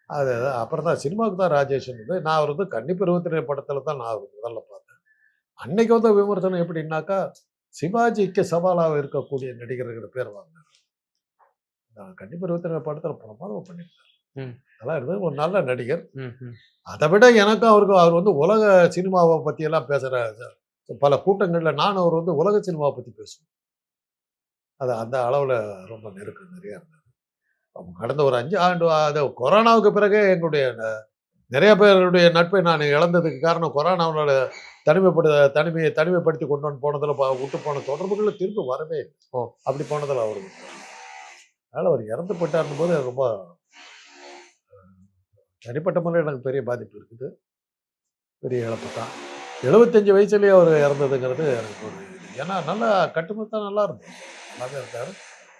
அது அப்புறம் தான் சினிமாவுக்கு தான் ராஜேஷன் வந்து நான் அவர் வந்து கன்னிப்பு 23 படத்தில் தான் நான் அவர் முதல்ல பார்த்தேன். அன்னைக்கு வந்து விமர்சனம் எப்படின்னாக்கா, சிவாஜிக்கு சவாலாக இருக்கக்கூடிய நடிகர்கள் பேர் வாங்கினார். நான் கன்னிப்பு 23 படத்தில் பிரமாதமா பண்ணியிருந்தார். நல்லா இருந்தது. ஒரு நல்ல நடிகர். அதை விட எனக்கும் அவருக்கும் அவர் வந்து உலக சினிமாவை பற்றியெல்லாம் பேசுகிற பல கூட்டங்களில் நான் அவர் வந்து உலக சினிமாவை பற்றி பேசுவோம். அது அந்த அளவில் ரொம்ப நெருக்கம் நிறையா இருந்தது. கடந்த ஒரு 5 ஆண்டு அது கொரோனாவுக்கு பிறகு எங்களுடைய நிறைய பேருடைய நட்பை நான் இழந்ததுக்கு காரணம் கொரோனாவோட தனிமைப்படுத்தி கொண்டு வந்து போனதில் விட்டு போன தொடர்புகளில் திரும்ப வரவே இல்லை. அப்படி போனதில் அவர் அதனால் அவர் இறந்து போயிட்டாருன்னு போது ரொம்ப தனிப்பட்ட முறையில் எனக்கு பெரிய பாதிப்பு இருக்குது. பெரிய இழப்பு தான். 75 வயசுலேயே அவர் இறந்ததுங்கிறது எனக்கு ஒரு ஏன்னா நல்லா கட்டுமத்தான் நல்லா இருந்தது. நல்லாவே இருந்தார்.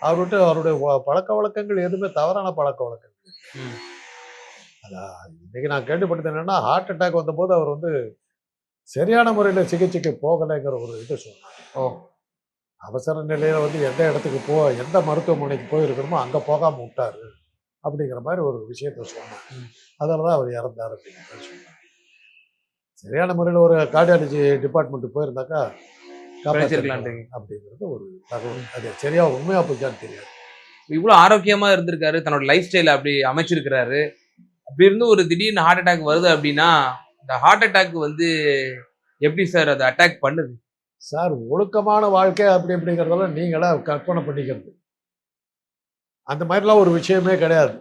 அவர்கிட்ட அவருடைய பழக்க வழக்கங்கள் எதுவுமே தவறான பழக்க வழக்கங்கள். அதான் இன்னைக்கு நான் கேள்விப்பட்டது என்னன்னா, ஹார்ட் அட்டாக் வந்தபோது அவர் வந்து சரியான முறையில் சிகிச்சைக்கு போகலைங்கிற ஒரு இது சொன்னாங்க. அவசர நிலையில் வந்து எந்த இடத்துக்கு எந்த மருத்துவமனைக்கு போயிருக்கணுமோ அங்கே போகாமல் விட்டாரு அப்படிங்கிற மாதிரி ஒரு விஷயத்த சொன்னாங்க. அதில் தான் அவர் இறந்தார் அப்படிங்கிற மாதிரி சொன்னாங்க. சரியான முறையில் ஒரு கார்டியாலஜி டிபார்ட்மெண்ட்டு போயிருந்தாக்கா அப்படிங்கிறது ஒரு தகவல். அது சரியா உண்மையா போச்சான்னு தெரியாது. இவ்வளோ ஆரோக்கியமா இருந்திருக்காரு, தன்னோட லைஃப் ஸ்டைல அப்படி அமைச்சிருக்கிறாரு. அப்படி இருந்து ஒரு திடீர்னு ஹார்ட் அட்டாக் வருது அப்படின்னா, இந்த ஹார்ட் அட்டாக் வந்து எப்படி சார் அதை அட்டாக் பண்ணுது? சார் ஒழுக்கமான வாழ்க்கை அப்படிங்கிறதெல்லாம் நீங்களா கற்பனை பண்ணிக்கிறது. அந்த மாதிரிலாம் ஒரு விஷயமே கிடையாது.